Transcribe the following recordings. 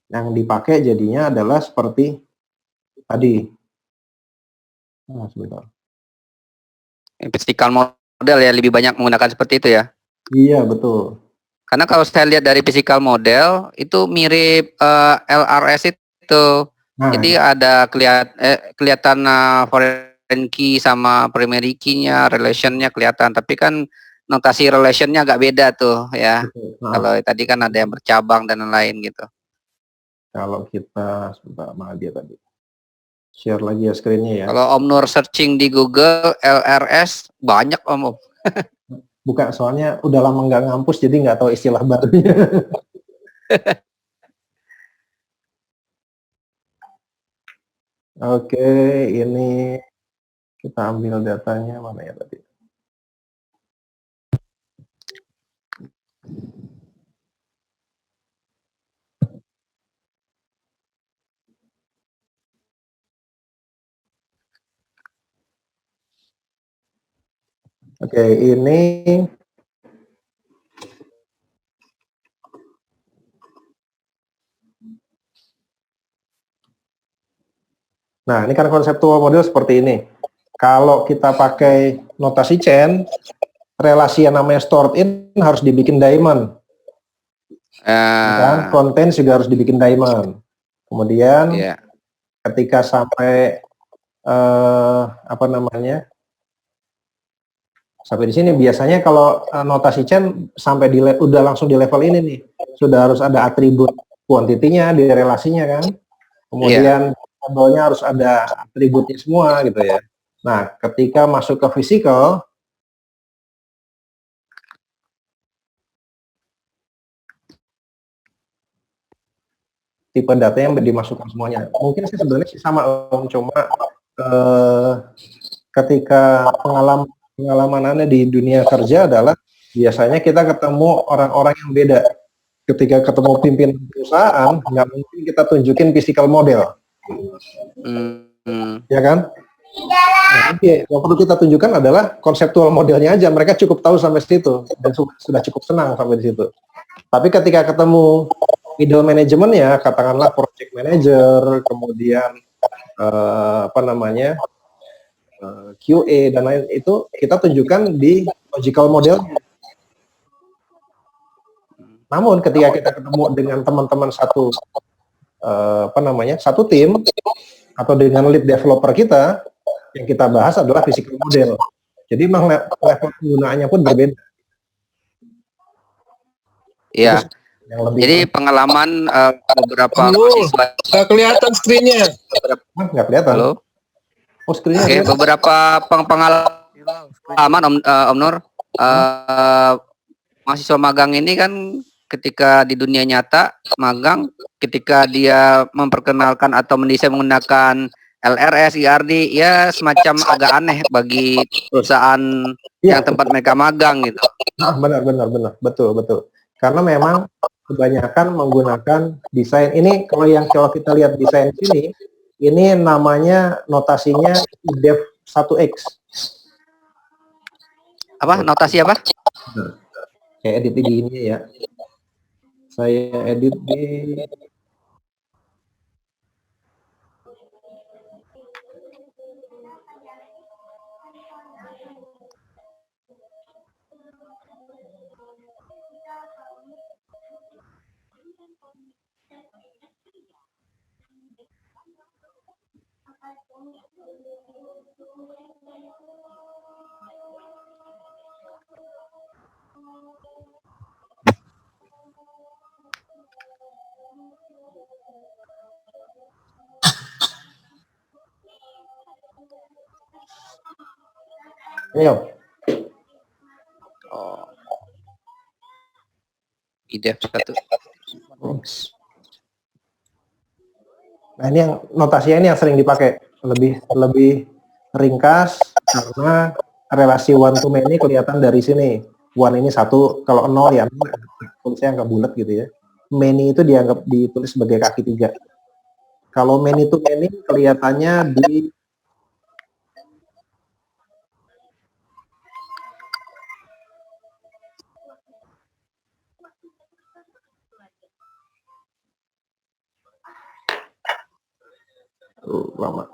Yang dipakai jadinya adalah seperti tadi. Sebentar. Physical model ya, lebih banyak menggunakan seperti itu ya? Iya, betul. Karena kalau saya lihat dari physical model itu mirip LRS itu. Nah, Jadi ada kelihatan foreign key sama primary key-nya, relation-nya kelihatan. Tapi kan notasi relation-nya agak beda tuh ya. betul. Kalau tadi kan ada yang bercabang dan lain-lain gitu. Kalau kita sebentar, mana dia tadi? Share lagi ya screen-nya ya. Kalau Om Nur searching di Google LRS banyak Om. Buka, soalnya udah lama nggak ngampus jadi nggak tahu istilah barunya. Oke, ini kita ambil datanya mana ya tadi? Oke, ini nah, ini kan konseptual model seperti ini. Kalau kita pakai notasi chain, relasi yang namanya stored in harus dibikin diamond. Dan konten juga harus dibikin diamond. Kemudian ketika sampai sampai di sini biasanya kalau notasi chain sampai udah langsung di level ini nih, sudah harus ada atribut kuantitinya di relasinya kan. Kemudian tabelnya harus ada atributnya semua gitu ya. Nah, ketika masuk ke physical, tipe data yang dimasukkan semuanya. Mungkin sih sebenarnya sama Om, cuma ketika pengalaman Anda di dunia kerja adalah biasanya kita ketemu orang-orang yang beda. Ketika ketemu pimpinan perusahaan, nggak mungkin kita tunjukin physical model. Ya kan? Nah, yang perlu kita tunjukkan adalah konseptual modelnya aja. Mereka cukup tahu sampai situ dan sudah cukup senang sampai di situ. Tapi ketika ketemu middle management ya, katakanlah project manager, kemudian QA dan lain itu kita tunjukkan di logical model. Namun ketika kita ketemu dengan teman-teman satu tim atau dengan lead developer kita, yang kita bahas adalah physical model. Jadi memang level penggunaannya pun berbeda. Iya. Jadi pengalaman beberapa mahasiswa. Nggak kelihatan screen-nya. Nggak kelihatan. Halo. Oh, screen-nya. Oke, beberapa pengalaman Om Nur, mahasiswa magang ini kan ketika di dunia nyata magang, ketika dia memperkenalkan atau mendesain menggunakan LRS, IRD, ya semacam agak aneh bagi perusahaan yang tempat mereka magang gitu. Benar, betul. Karena memang kebanyakan menggunakan desain ini. Kalau kita lihat desain sini, ini namanya notasinya IDEF 1X. Apa? Notasi apa? Saya edit di ini ya. Saya edit di Ayo. IDEF 1. Nah, ini yang notasinya ini yang sering dipakai, lebih ringkas karena relasi one to many kelihatan dari sini. One ini 1, kalau 0 ya tulisnya angka bulat gitu ya. Many itu ditulis sebagai kaki 3. Kalau many to many kelihatannya di Lama.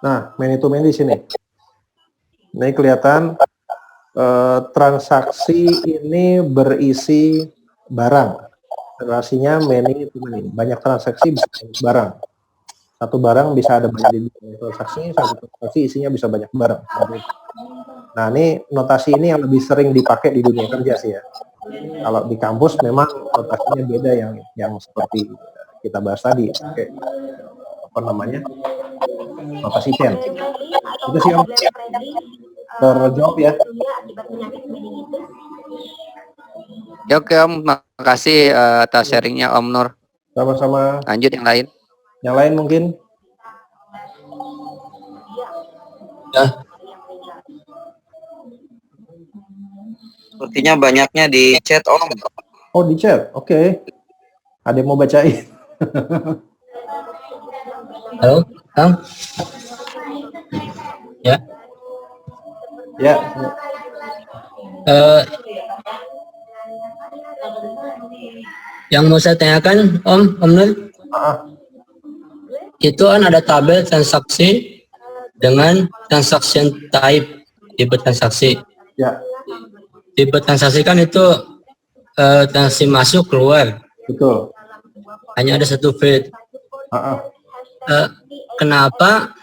Nah, many to many di sini. Ini kelihatan transaksi ini berisi barang. Relasinya many to many. Banyak transaksi bisa banyak barang. Satu barang bisa ada banyak transaksi, satu transaksi isinya bisa banyak barang. Nah, ini notasi ini yang lebih sering dipakai di dunia kerja sih ya. Kalau di kampus memang notasinya beda yang seperti kita bahas tadi. Oke. Apa namanya? Notasi Chen. Itu sih Om. Terjawab ya. Ya, oke Om, makasih atas sharingnya Om Nur. Sama-sama. Lanjut yang lain. Yang lain mungkin? Ya. Sepertinya banyaknya di chat Om. Oh, di chat. Oke. Ada yang mau bacain? Halo, Kang? Ya. Ya. Yang mau saya tanyakan, Om Nur, itu kan ada tabel transaksi dengan transaction type, tipe transaksi. Ya. Tipe transaksi kan itu transaksi masuk keluar. Betul. Hanya ada satu feed. Kenapa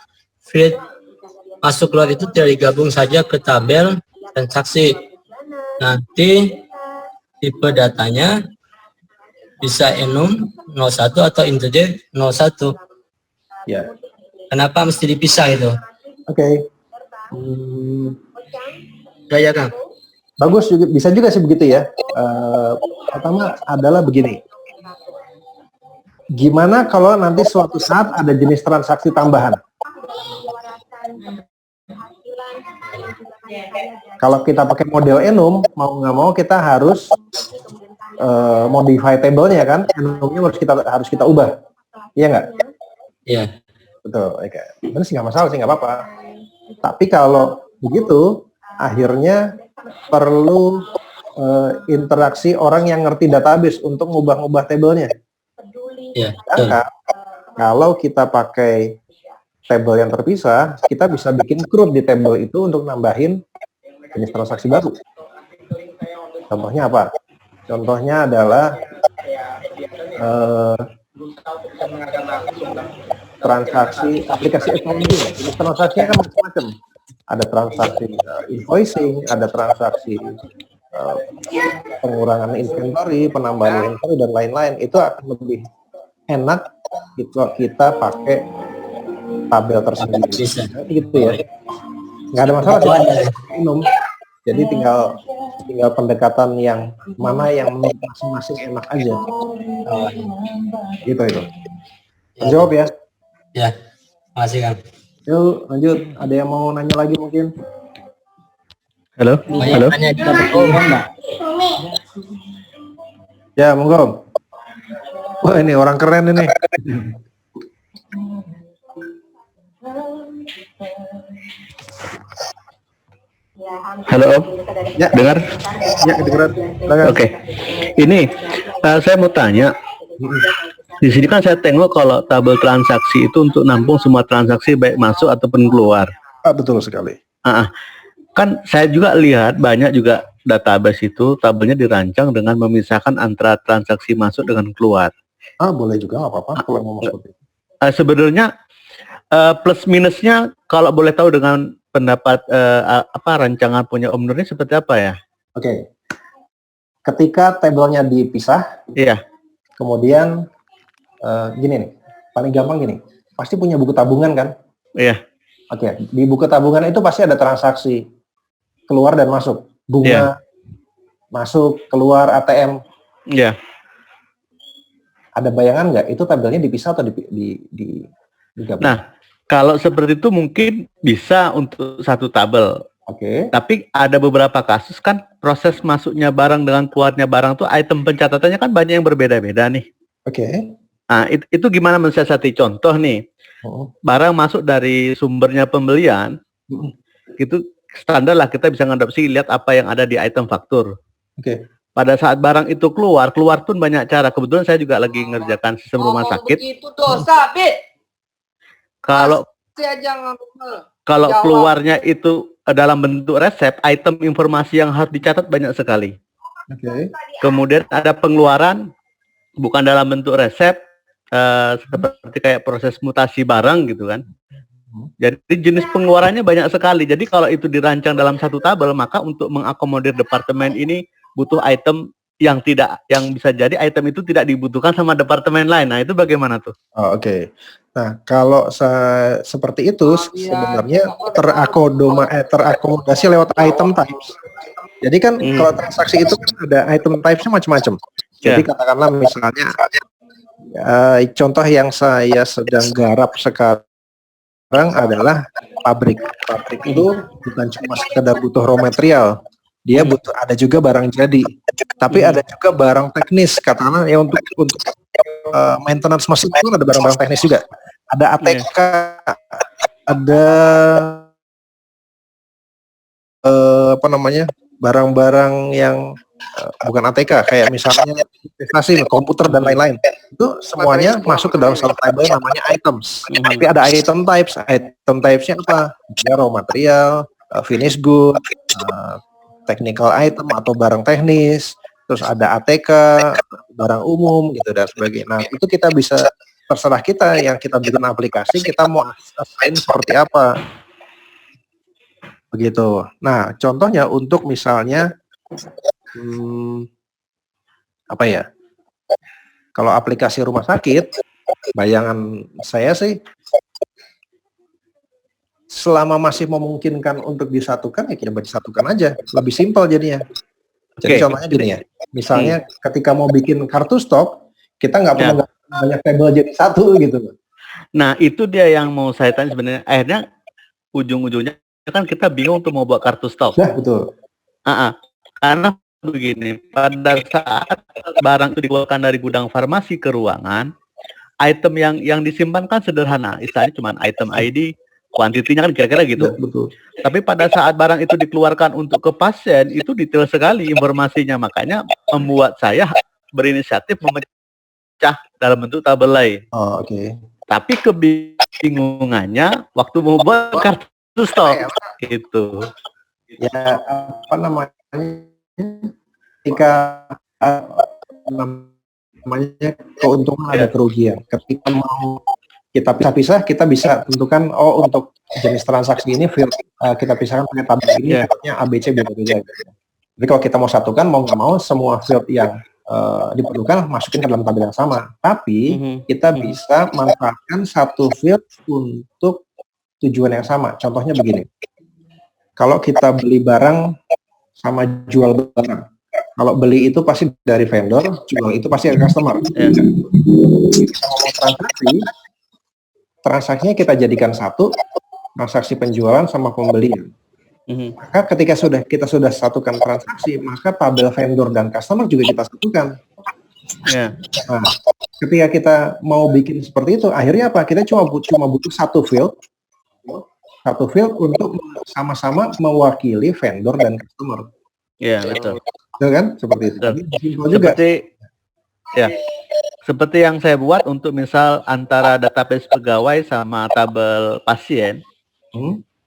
feed masuk keluar itu tidak digabung saja ke tabel transaksi? Nanti tipe datanya bisa enum 01 atau integer 01. Ya. Kenapa mesti dipisah itu? Oke. Ya, Kang. Bagus juga, bisa juga sih begitu ya. Pertama adalah begini. Gimana kalau nanti suatu saat ada jenis transaksi tambahan? Kalau kita pakai model enum, mau nggak mau kita harus modify tabelnya kan, enumnya harus kita ubah, iya nggak? Iya. Betul, oke. Benar sih nggak masalah sih, nggak apa-apa. Tapi kalau begitu, akhirnya perlu interaksi orang yang ngerti database untuk ngubah-ngubah tabelnya. Iya. Kalau kita pakai tabel yang terpisah, kita bisa bikin CRUD di tabel itu untuk nambahin jenis transaksi baru. Contohnya apa? Contohnya adalah transaksi aplikasi accounting. Jenis transaksinya kan macam-macam. Ada transaksi invoicing, ada transaksi pengurangan inventory, penambahan inventory, dan lain-lain. Itu akan lebih enak kalau kita pakai tabel tersendiri. Gitu ya. Nggak ada masalah sih. Minum. Jadi tinggal pendekatan yang mana yang masing-masing enak aja. Gitu itu. Jawab ya. Ya. Makasih, Kang. Yuk lanjut. Ada yang mau nanya lagi mungkin? Halo. Halo. Ya, monggo. Wah, ini orang keren ini. Halo Om. Ya, Dengar? Ya, kedengeran. Oke. Ini saya mau tanya. Di sini kan saya tengok kalau tabel transaksi itu untuk nampung semua transaksi baik masuk ataupun keluar. Betul sekali. Kan saya juga lihat banyak juga database itu tabelnya dirancang dengan memisahkan antara transaksi masuk dengan keluar. Boleh juga, nggak apa-apa kalau mau seperti itu. Sebenarnya plus minusnya kalau boleh tahu dengan pendapat rancangan punya Om Nur ini seperti apa ya? Oke. Ketika tabelnya dipisah, Iya. kemudian gini nih, paling gampang gini, pasti punya buku tabungan kan? Iya. Oke, di buku tabungan itu pasti ada transaksi keluar dan masuk, bunga, Iya. masuk, keluar, ATM. Iya. Ada bayangan nggak? Itu tabelnya dipisah atau digabung? Nah, kalau seperti itu mungkin bisa untuk satu tabel. Oke. Tapi ada beberapa kasus kan proses masuknya barang dengan keluarnya barang tuh item pencatatannya kan banyak yang berbeda-beda nih. Oke. Nah, itu gimana mensiasati? Contoh nih, Oh. barang masuk dari sumbernya pembelian, Mm. itu standar lah kita bisa ngadopsi lihat apa yang ada di item faktur. Oke. Pada saat barang itu keluar pun banyak cara. Kebetulan saya juga lagi ngerjakan sistem rumah sakit. Itu dosa, Bit. Kalau Saya jangan kalau Jawab. keluarnya itu dalam bentuk resep, item informasi yang harus dicatat banyak sekali. Oke. Kemudian ada pengeluaran bukan dalam bentuk resep, seperti kayak proses mutasi barang gitu kan. Jadi jenis pengeluarannya banyak sekali. Jadi kalau itu dirancang dalam satu tabel, maka untuk mengakomodir departemen ini butuh item yang bisa jadi item itu tidak dibutuhkan sama departemen lain. Nah, itu bagaimana tuh? Oh, oke. Nah, kalau seperti itu sebenarnya terakomodasi lewat item types. Jadi kan kalau transaksi itu kan ada item types-nya macam-macam. Jadi katakanlah misalnya contoh yang saya sedang garap sekarang adalah pabrik. Pabrik itu bukan cuma sekedar butuh raw material, dia butuh ada juga barang jadi. Tapi ada juga barang teknis, katakanlah ya untuk maintenance mesin itu ada barang-barang teknis juga. Ada ATK, ada barang-barang yang bukan ATK, kayak misalnya investasi, komputer dan lain-lain. Itu semuanya masuk ke dalam satu tabel namanya items. Tapi ada item types. Item types-nya apa? Ya, raw material, finished good, technical item atau barang teknis, terus ada ATK, barang umum gitu dan sebagainya. Nah, itu kita bisa terserah kita yang kita bikin aplikasi, kita mau assign seperti apa. Begitu. Nah, contohnya untuk misalnya apa ya? Kalau aplikasi rumah sakit, bayangan saya sih selama masih memungkinkan untuk disatukan ya kita disatukan aja, lebih simpel jadinya. Jadi contohnya gini ya, misalnya ketika mau bikin kartu stok, kita nggak perlu banyak tabel jadi satu gitu. Nah, itu dia yang mau saya tanya sebenarnya. Akhirnya ujung-ujungnya kan kita bingung untuk mau buat kartu stok. Nah, betul. Karena begini, pada saat barang itu dikeluarkan dari gudang farmasi ke ruangan, item yang disimpan kan sederhana, istilahnya cuma item ID, kuantitinya kan kira-kira gitu. Betul. Tapi pada saat barang itu dikeluarkan untuk ke pasien, itu detail sekali informasinya. Makanya membuat saya berinisiatif memecah dalam bentuk tabel lain. Oh, oke. Tapi kebingungannya waktu mau buat kartu stok gitu. Ya, apa namanya? Ketika namanya keuntungan ada kerugian. Ketika mau kita pisah-pisah, kita bisa tentukan untuk jenis transaksi ini field kita pisahkan pakai tabel ini, fieldnya ABC beda-beda. Jadi kalau kita mau satukan, mau nggak mau semua field yang diperlukan masukin ke dalam tabel yang sama. Tapi kita bisa manfaatkan satu field untuk tujuan yang sama. Contohnya begini. Kalau kita beli barang sama jual barang. Kalau beli itu pasti dari vendor, jual itu pasti dari customer. Kita ngomong transaksinya kita jadikan satu, transaksi penjualan sama pembelian. Maka ketika kita sudah satukan transaksi, maka tabel vendor dan customer juga kita satukan. Nah, ketika kita mau bikin seperti itu, akhirnya apa? Kita cuma butuh satu field untuk sama-sama mewakili vendor dan customer. Iya, betul. Betul kan? Seperti itu. Seperti yang saya buat untuk misal antara database pegawai sama tabel pasien,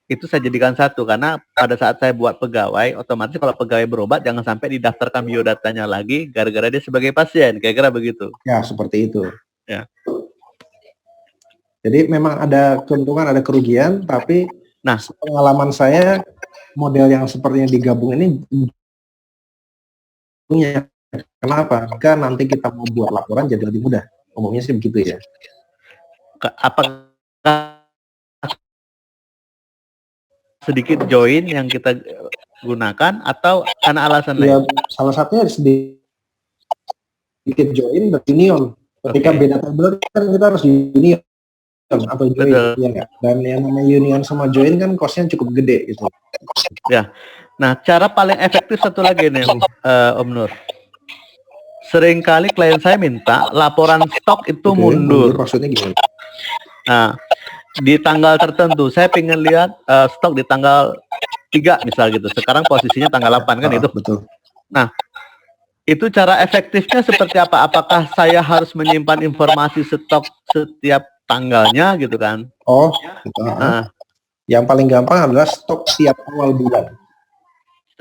itu saya jadikan satu, karena pada saat saya buat pegawai, otomatis kalau pegawai berobat jangan sampai didaftarkan biodatanya lagi gara-gara dia sebagai pasien, kira-kira begitu. Ya, seperti itu. Ya. Jadi memang ada keuntungan, ada kerugian, tapi pengalaman saya model yang sepertinya digabung ini kenapa? Jika nanti kita mau buat laporan jadi lebih mudah. Umumnya sih begitu ya. Apakah sedikit join yang kita gunakan atau karena alasan lain? Salah satunya sedikit join dan union. Ketika beda tabel kan kita harus union atau join. Ya, dan yang namanya union sama join kan cost-nya cukup gede gitu. Ya. Nah, cara paling efektif satu lagi nih, Om Nur. Seringkali klien saya minta laporan stok itu Oke, mundur. maksudnya gimana? Nah, di tanggal tertentu, saya pengen lihat stok di tanggal 3 misal gitu. Sekarang posisinya tanggal 8 kan itu. Betul. Nah, itu cara efektifnya seperti apa? Apakah saya harus menyimpan informasi stok setiap tanggalnya gitu kan? Oh, Nah, yang paling gampang adalah stok tiap awal bulan.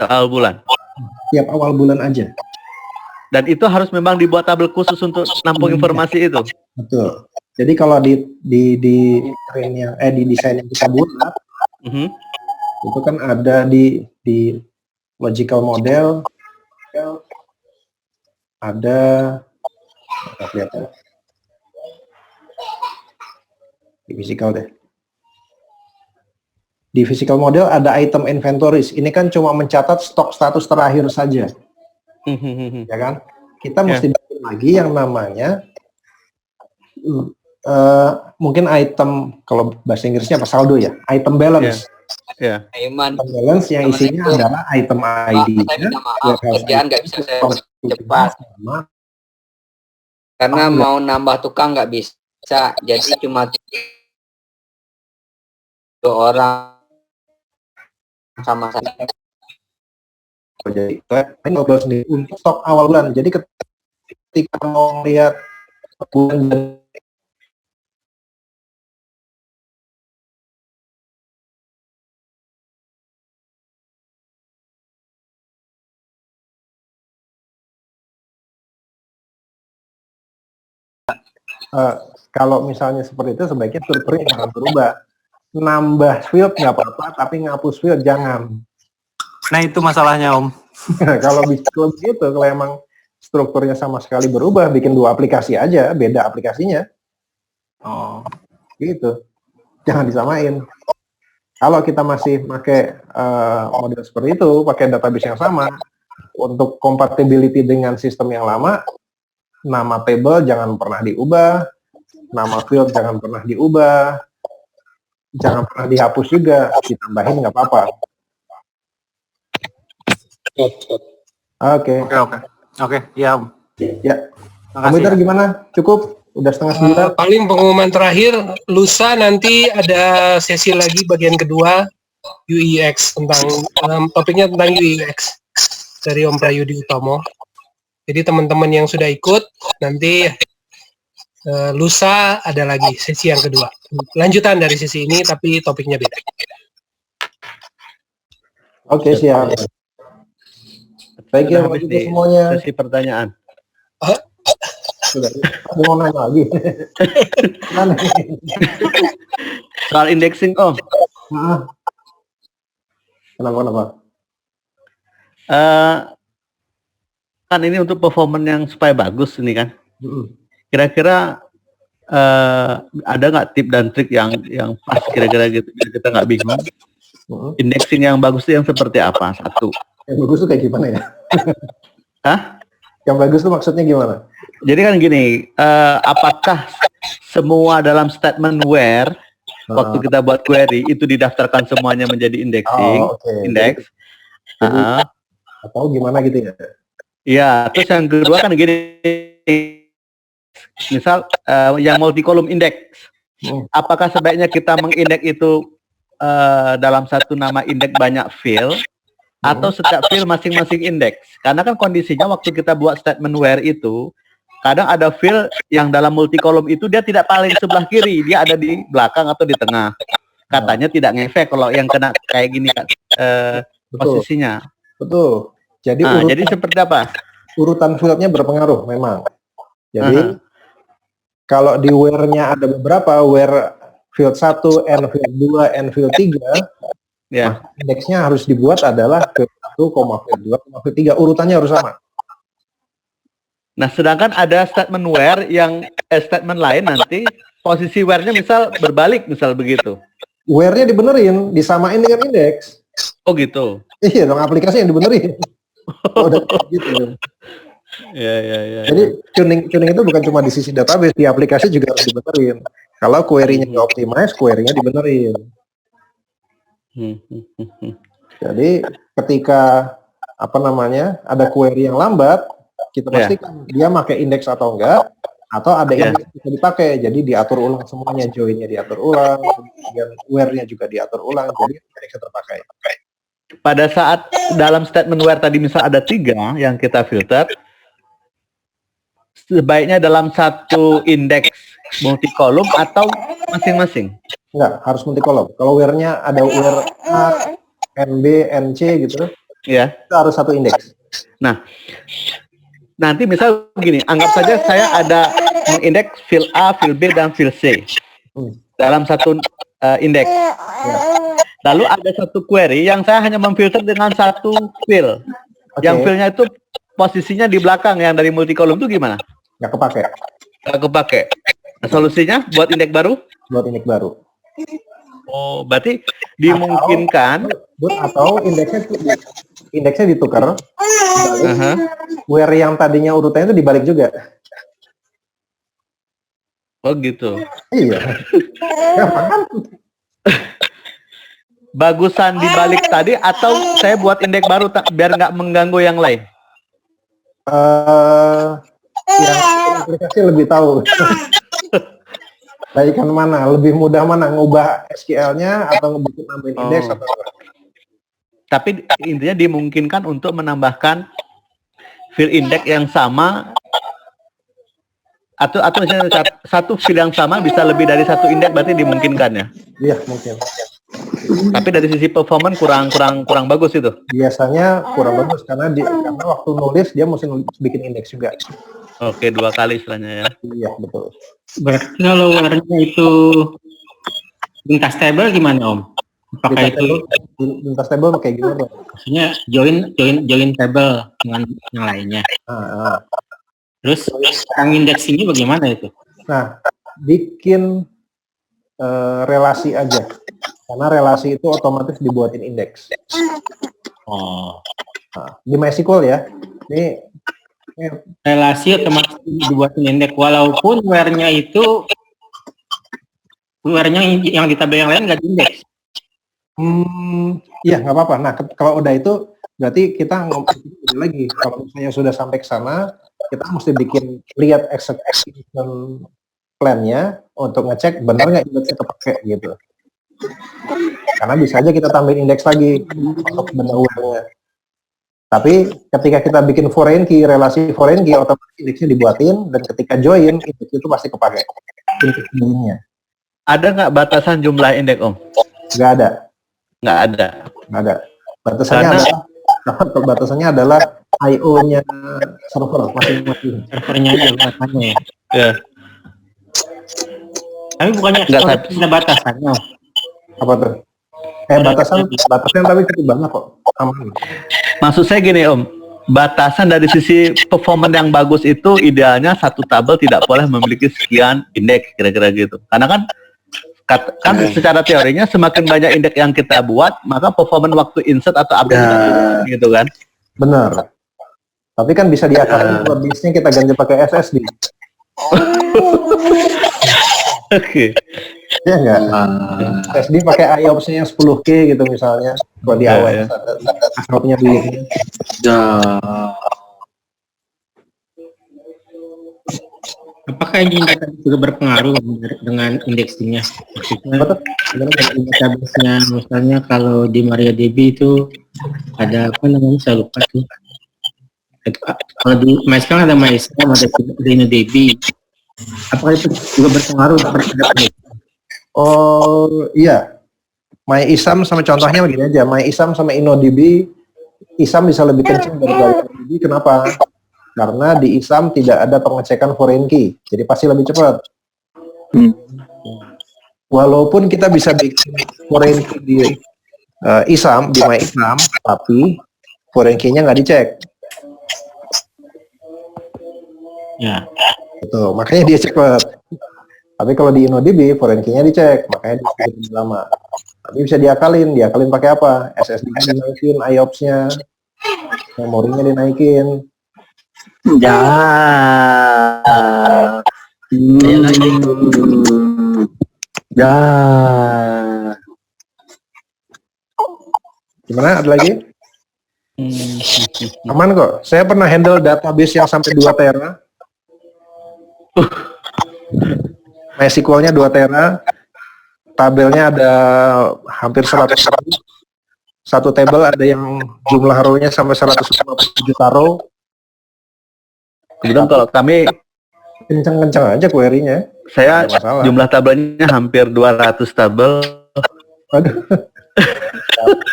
awal bulan. Tiap awal bulan aja. Dan itu harus memang dibuat tabel khusus untuk nampung informasi itu. Betul. Jadi kalau di train yang di desain yang kita buat, itu kan ada di logical model, ada lihat ya. Di physical deh. Di physical model ada item inventories. Ini kan cuma mencatat stok status terakhir saja. Ya kan? Kita mesti bikin lagi yang namanya mungkin item, kalau bahasa Inggrisnya apa, saldo ya, item balance. Item balance yang isinya adalah item ID-nya. Kerjaan nggak bisa saya cepat. Karena mau nambah tukang nggak bisa. Jadi cuma 2 orang sama saya. Jadi ngobrol sendiri untuk stok awal bulan. Jadi ketika mau lihat bulan kalau misalnya seperti itu sebaiknya strukturnya jangan berubah. Nambah field nggak apa-apa, tapi ngapus field jangan. Nah itu masalahnya Om. Kalau begitu, kalau emang strukturnya sama sekali berubah, bikin 2 aplikasi aja, beda aplikasinya. Oh. Gitu. Jangan disamain. Kalau kita masih pakai model seperti itu, pakai database yang sama, untuk compatibility dengan sistem yang lama, nama table jangan pernah diubah, nama field jangan pernah diubah, jangan pernah dihapus juga, ditambahin nggak apa-apa. Oke, ya Om. Ya. Komputer gimana? Cukup? Udah setengah 9? Paling pengumuman terakhir, lusa nanti ada sesi lagi bagian kedua UX tentang topiknya tentang UX dari Om Prayudi Utomo. Jadi teman-teman yang sudah ikut nanti lusa ada lagi sesi yang kedua. Lanjutan dari sesi ini tapi topiknya beda. Oke, siap. Baik ya, semuanya. Sesi pertanyaan. Sudah, mau nanya lagi. Soal indexing Om. Kenapa? Kan ini untuk performance yang supaya bagus ini kan. Kira-kira ada nggak tip dan trik yang pas kira-kira gitu biar kita nggak bingung? Indexing yang bagus itu yang seperti apa? Satu. Yang bagus tuh kayak gimana ya? Hah? Yang bagus tuh maksudnya gimana? Jadi kan gini, apakah semua dalam statement where waktu kita buat query itu didaftarkan semuanya menjadi indexing, index? Atau gimana gitu ya? Iya, terus yang kedua kan gini, misal yang multi column index, apakah sebaiknya kita mengindeks itu dalam satu nama indeks banyak field atau setiap field masing-masing indeks? Karena kan kondisinya waktu kita buat statement where itu kadang ada field yang dalam multi column itu dia tidak paling sebelah kiri, dia ada di belakang atau di tengah. Katanya tidak ngefek kalau yang kena kayak gini kan posisinya. Betul. Jadi jadi seperti apa? Urutan fieldnya berpengaruh memang. Jadi kalau di where-nya ada beberapa, where field 1, n field 2, n field 3, nah, indeksnya harus dibuat adalah field 1, field 2, field 3, urutannya harus sama. Nah, sedangkan ada statement where yang statement lain nanti posisi where-nya misal berbalik, misal begitu. Where-nya dibenerin, disamain dengan indeks. Oh gitu. Iya dong, aplikasi yang dibenerin. Udah gitu. Ya. Jadi tuning itu bukan cuma di sisi database, di aplikasi juga harus dibenerin. Kalau query-nya di-optimize, query-nya dibenerin. Jadi ketika ada query yang lambat, kita pastikan dia pakai indeks atau enggak, atau ada indeks yang bisa dipakai. Jadi diatur ulang semuanya, join-nya diatur ulang, kemudian where-nya juga diatur ulang, jadi indeksnya terpakai. Pada saat dalam statement where tadi misal ada 3 yang kita filter, sebaiknya dalam satu indeks multi kolom atau masing-masing? Enggak, harus multi kolom. Kalau where-nya ada where A, NB, NC gitu, Ya. itu harus satu indeks. Nah, nanti misal begini, anggap saja saya ada mengindeks field A, field B, dan field C dalam satu indeks. Lalu ada satu query yang saya hanya memfilter dengan satu field. Yang fieldnya itu posisinya di belakang yang dari multi kolom itu gimana? Nggak kepake. Nggak kepake. Nah, solusinya buat indeks baru? Buat indeks baru. Oh, berarti dimungkinkan atau indeksnya ditukar, where yang tadinya urutannya itu dibalik juga. Oh gitu. Iya. Bagusan dibalik tadi atau saya buat indeks baru biar nggak mengganggu yang lain? Yang aplikasi lebih tahu. Baikan mana, lebih mudah mana, ngubah SQL-nya atau ngebikin nambahin indeks atau apa? Tapi intinya dimungkinkan untuk menambahkan field index yang sama atau misalnya satu field yang sama bisa lebih dari satu indeks, berarti dimungkinkan ya? Iya, mungkin. Tapi dari sisi performance kurang bagus itu. Biasanya kurang bagus karena waktu nulis dia mesti bikin indeks juga. Oke, 2 kali istilahnya ya. Iya, betul. Berarti kalau warnanya itu lintas table gimana Om? Apakah itu lintas table kayak gimana? maksudnya join table dengan yang lainnya? Terus yang indeksinya bagaimana itu? Nah, bikin relasi aja, karena relasi itu otomatis dibuatin indeks. Di MySQL ya, ini relasi otomatis dibuatin indeks walaupun where-nya yang di tabel yang lain nggak diindeks. Iya nggak apa-apa. Nah kalau udah itu berarti kita ngomong lagi. Kalau misalnya sudah sampai ke sana, kita mesti bikin lihat execution plan-nya untuk ngecek benar nggak indeksnya kepake gitu. Karena bisa aja kita tambahin indeks lagi untuk benar where-nya. Tapi ketika kita bikin foreign key, relasi foreign key, otomatis indeksnya dibuatin, dan ketika join, indeks itu pasti kepake. Indeksnya. Ada nggak batasan jumlah indeks, Om? Nggak ada. Nggak ada. Nggak ada. Batasannya adalah I/O-nya server masing-masing. Servernya aja batasannya ya. Ya. Tapi bukannya ada batasannya. Apa tuh? Batasan tapi cukup banyak kok. Aman. Maksud saya gini Om, batasan dari sisi performance yang bagus itu idealnya satu tabel tidak boleh memiliki sekian indeks kira-kira gitu. Karena kan secara teorinya semakin banyak indeks yang kita buat, maka performance waktu insert atau update gitu kan. Benar. Tapi kan bisa diakalin buat bisnisnya kita ganti pakai SSD. Oke. Ya enggak? SSD pakai IOPS-nya 10K gitu misalnya. Buat di awal upload-nya dulu. Apakah ini juga berpengaruh dengan indeksnya? Maksudnya database-nya, misalnya kalau di MariaDB itu ada apa namanya, saya lupa tuh. Kalau di MySQL ada MySQL, ada DynaDB. Apakah itu juga berpengaruh terhadap ini? Oh iya, MyISAM sama contohnya begini aja, MyISAM sama InnoDB, ISAM bisa lebih kencang dari InnoDB. Kenapa? Karena di ISAM tidak ada pengecekan foreign key, jadi pasti lebih cepat. Walaupun kita bisa bikin foreign key di ISAM, di MyISAM, tapi foreign key-nya nggak dicek. Ya. Betul, makanya dia cepat. Tapi kalau di InnoDB, foreign key-nya dicek, makanya dia sedikit lama. Tapi bisa diakalin pakai apa? SSD-nya dinaikin, IOPS-nya, memorinya dinaikin. Gimana Gimana? Ada lagi? Aman kok. Saya pernah handle database yang sampai 2 tera. MySQL-nya 2 tera. Tabelnya ada hampir 100. Satu tabel ada yang jumlah row-nya sampai 150 juta row. Kemudian kalau kami, Kencang-kencang aja query-nya. saya Nggak masalah. jumlah tabelnya hampir 200 tabel. Aduh.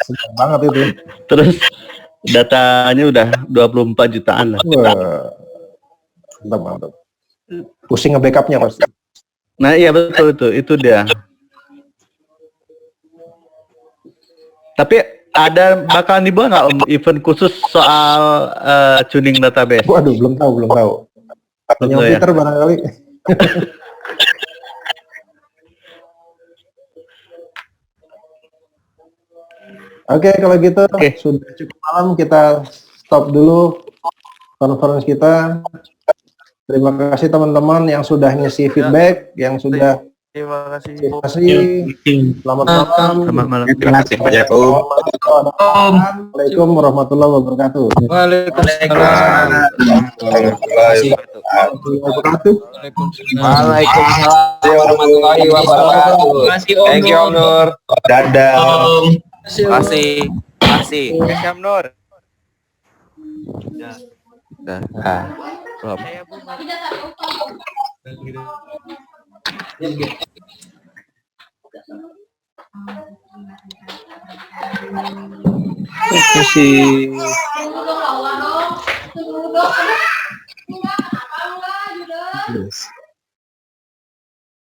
Senang banget itu. Terus datanya udah 24 jutaan lah. Wah. Mantap, mantap. Pusing nge-backupnya pasti. Nah iya betul itu dia. Tapi ada bakalan dibuat nggak Om event khusus soal tuning database? Waduh, belum tahu. Hanya Betul, ya? Peter barangkali. Oke, kalau gitu sudah cukup malam, kita stop dulu conference kita. Terima kasih teman-teman yang sudah ngisi feedback, yang sudah Terima kasih. terima kasih. Selamat malam. Selamat malam. Terima kasih banyak Om. Assalamualaikum warahmatullahi wabarakatuh. Waalaikumsalam. Warahmatullahi wabarakatuh. Waalaikumsalam warahmatullahi wabarakatuh. Thank you Om Nur. Dadah. Masih. Syam Nur. Dah. Belum. Terima kasih. Yes.